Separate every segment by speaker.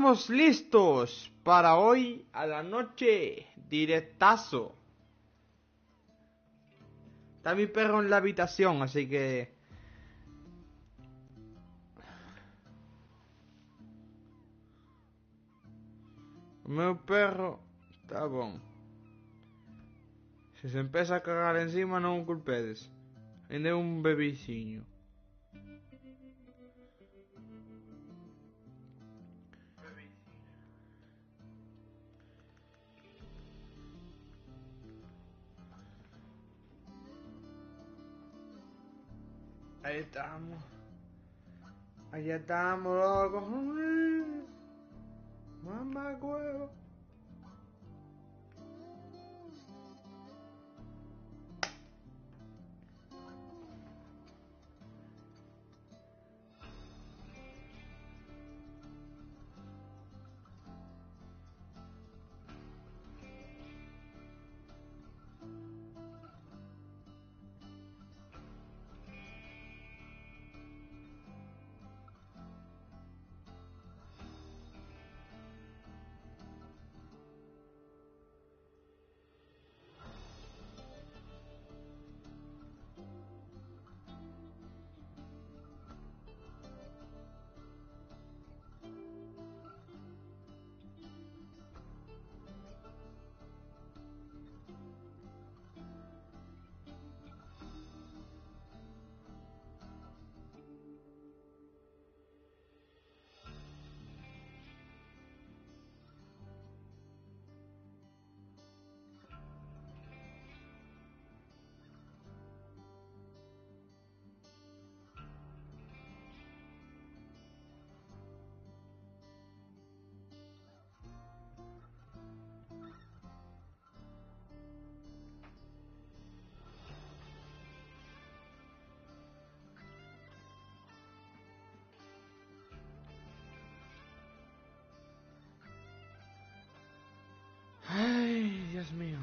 Speaker 1: Estamos listos para hoy a la noche, directazo. Está mi perro en la habitación, así que... Mi perro está bom. Se se empieza a cagar encima, non o culpedes. Ainda é un bebiciño. Ahí estamos. Allá estamos, loco. Mamá huevo. Ay, Dios mío.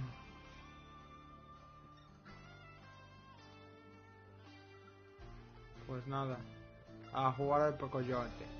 Speaker 1: Pues nada, a jugar al Pocoyote.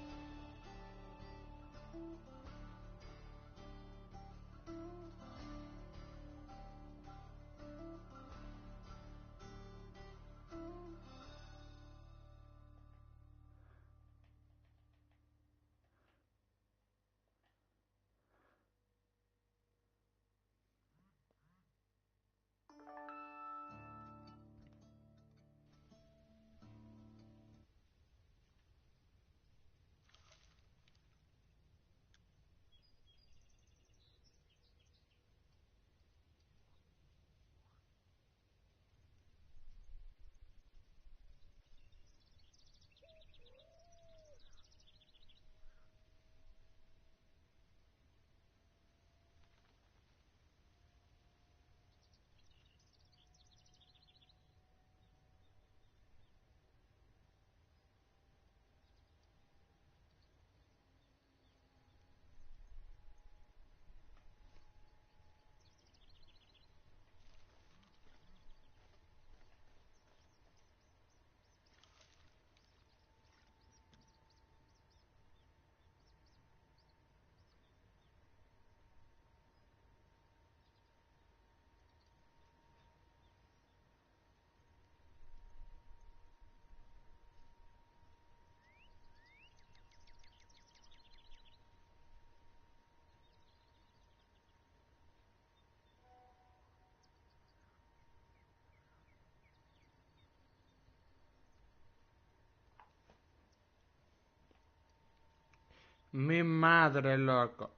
Speaker 1: Mi madre, loco.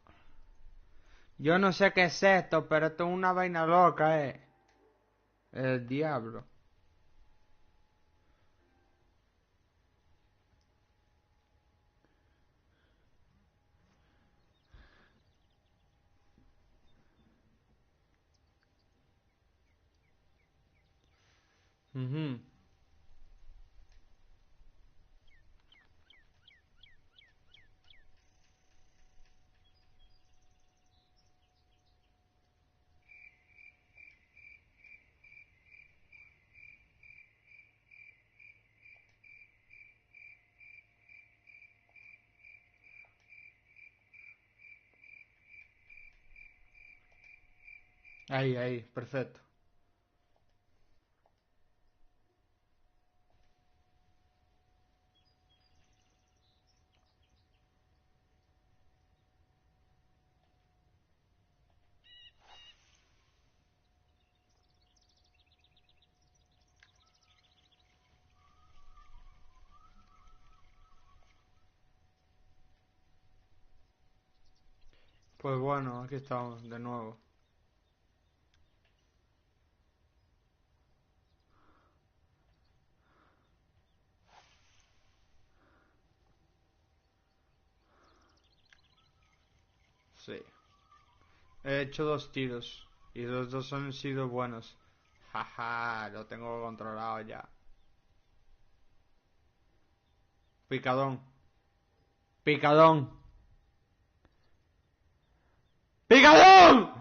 Speaker 1: Yo no sé qué es esto, pero esto es una vaina loca, El diablo. Ujú. Ahí, perfecto. Pues bueno, aquí estamos de nuevo. Sí. He hecho 2 tiros. Y los dos han sido buenos. Jaja, lo tengo controlado ya. Picadón. Picadón. ¡Picadón!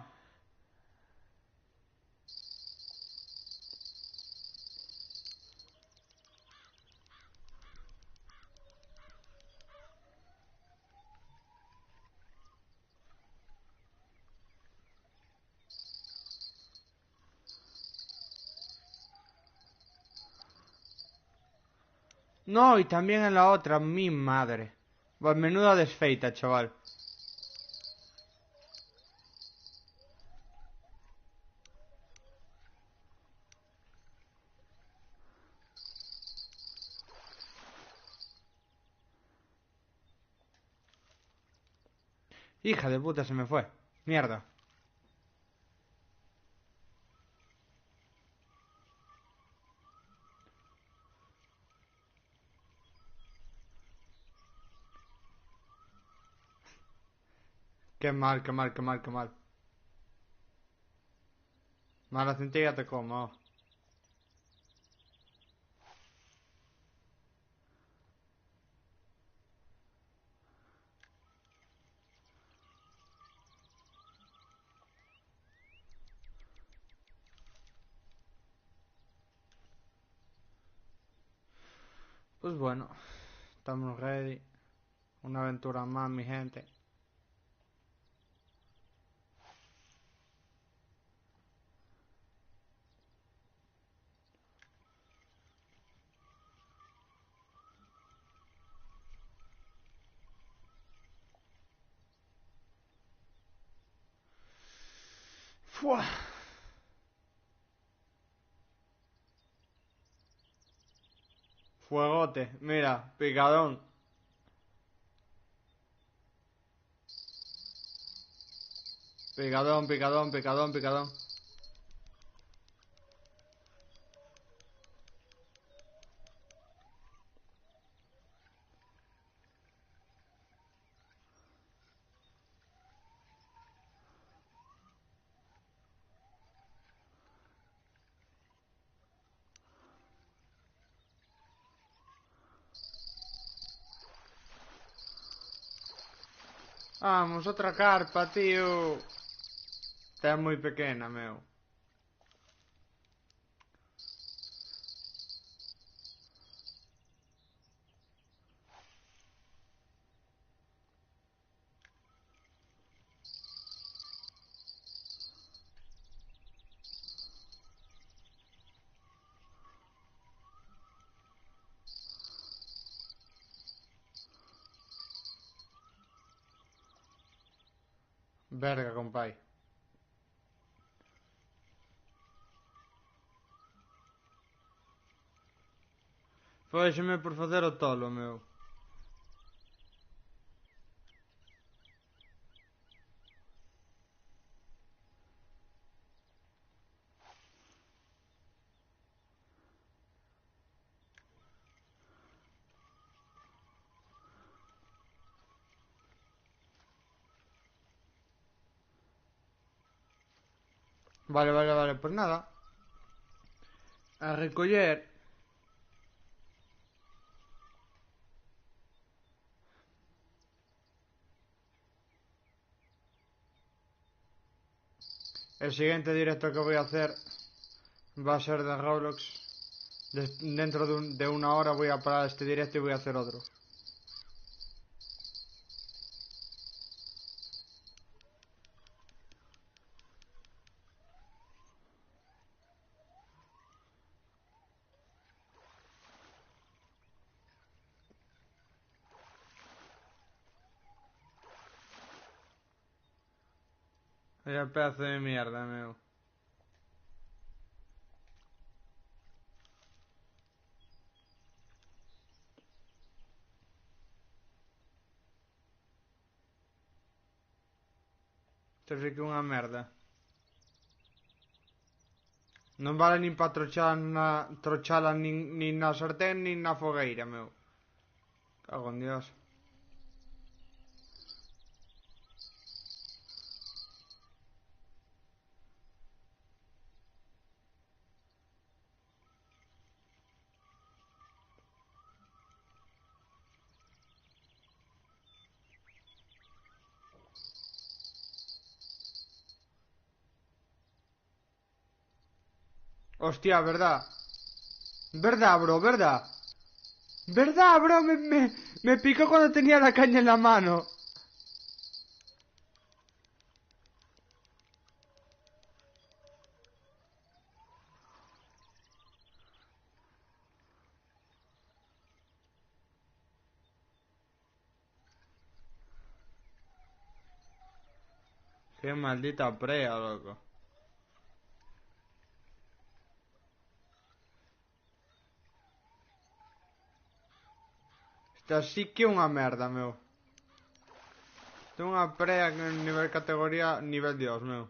Speaker 1: No, y también en la otra, mi madre. Pues menuda desfeita, chaval. Hija de puta, se me fue. Mierda. Qué mal, qué mal, qué mal, qué mal. Mala centella te como. Pues bueno, estamos ready. Una aventura más, mi gente. Fua. Fuegote, mira, picadón. Picadón, picadón, picadón, picadón. Vamos, otra carpa, tío. Esta es muy pequeña, meu. Verga, compay. Fóixeme por facer o tolo, meu. Vale, vale, vale, pues nada. A recoller. El siguiente directo que voy a hacer va a ser de Roblox. Dentro de una hora voy a parar este directo y voy a hacer otro. Vaya pedazo de mierda, meu. Isto sí que é unha merda. Non vale nin para trochala nin na sartén nin na fogueira, meu. Cago en Dios. Hostia, verdad. Verdad, bro, verdad. Verdad, bro, me picó cuando tenía la caña en la mano. Qué maldita prea, loco. Esta sí que é unha merda, meu. Ten unha prea en nivel categoría, nivel Dios, meu.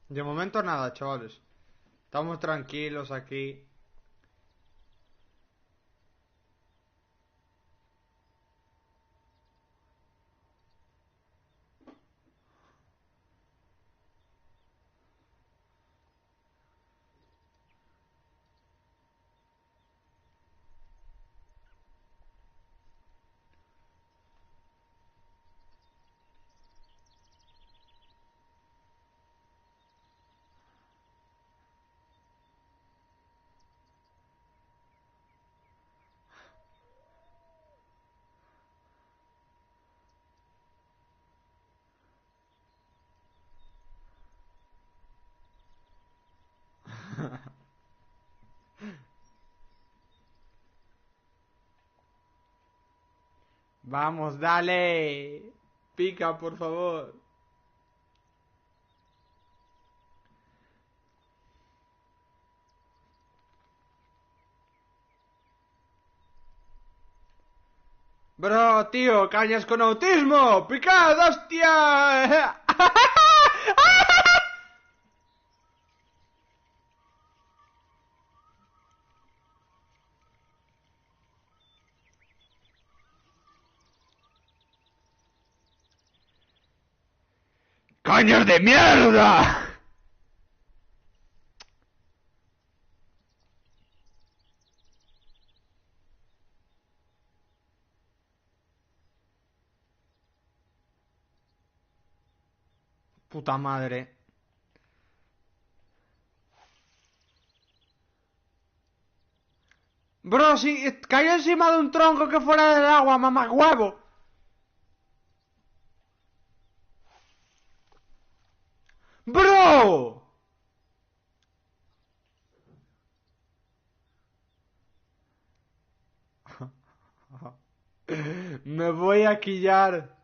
Speaker 1: De momento nada, chavales. Estamos tranquilos aquí. Vamos, dale. Pica, por favor. Bro, tío, cañas con autismo. Picad, hostia. ¡Cañas de mierda! Puta madre. Bro, si cayó encima de un tronco que fuera del agua, mamá huevo. Bro. Me voy a quillar.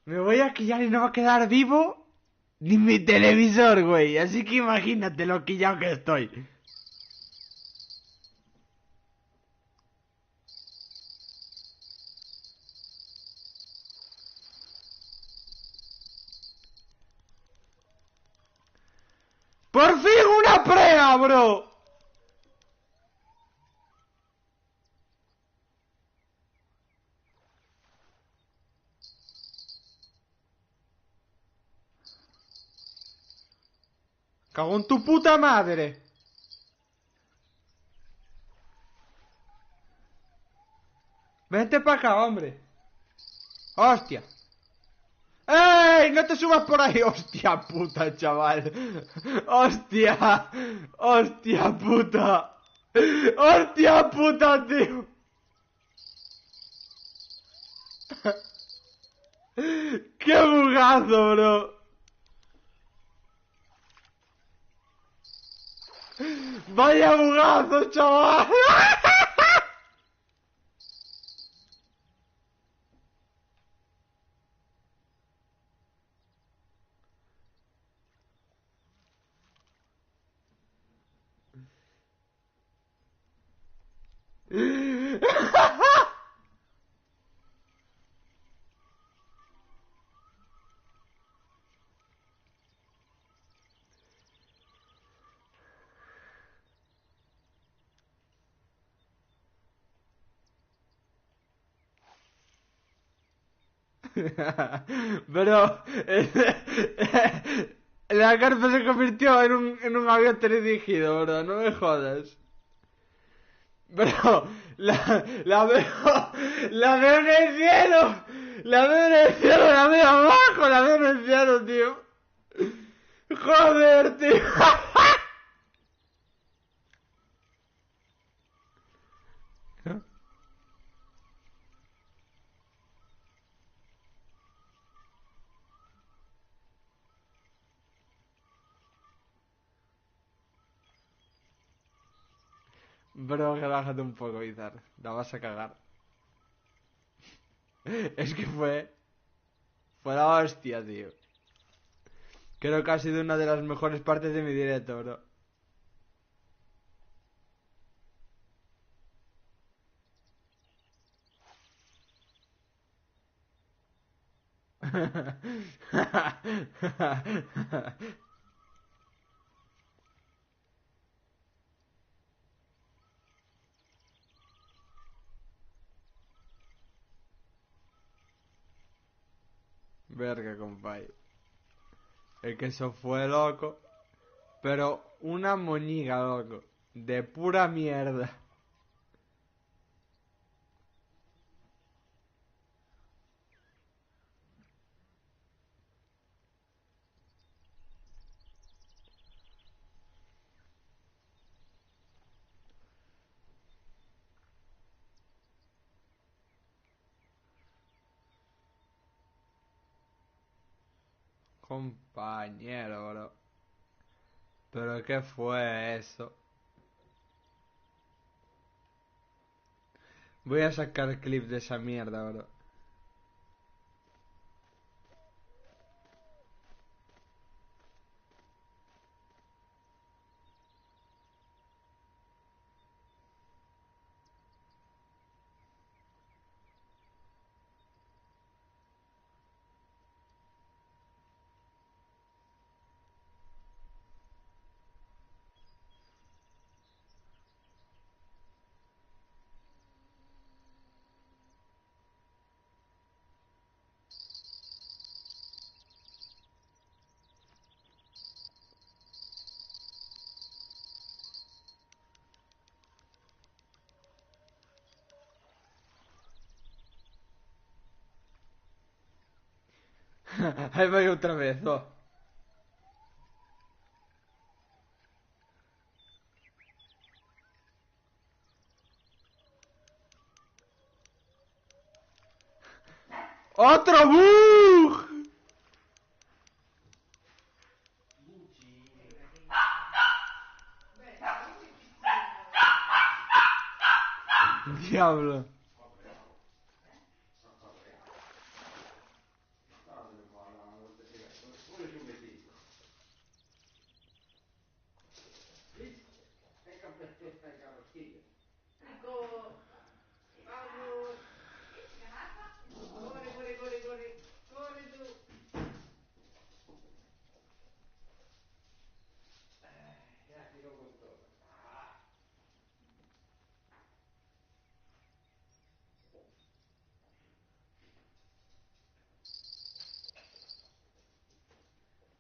Speaker 1: Me voy a quillar y no va a quedar vivo ni mi televisor, güey. Así que imagínate lo quillado que estoy. ¡Por fin una prea, bro! ¡Cago en tu puta madre! Vente para acá, hombre. ¡Hostia! ¡Ey! ¡No te subas por ahí! ¡Hostia puta, chaval! ¡Hostia! ¡Hostia puta! ¡Hostia puta, tío! ¡Qué bugazo, bro! ¡Vaya bugazo, chaval! Pero la carpa se convirtió en un avión teledirigido, bro. No me jodas. Bro, la veo en el cielo. La veo en el cielo, la veo abajo, la veo en el cielo, tío. Joder, tío. Bro, relájate un poco, Izar. La vas a cagar. Es que fue la hostia, tío. Creo que ha sido una de las mejores partes de mi directo, bro. Verga, compay. El queso fue loco. Pero una moñiga, loco. De pura mierda. Compañero, bro. ¿Pero qué fue eso? Voy a sacar clip de esa mierda, bro. Ahí voy otra vez, no. ¡Otro bug! Diablo.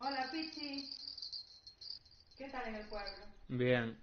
Speaker 2: Hola, Pichi. ¿Qué tal en el pueblo?
Speaker 1: Bien.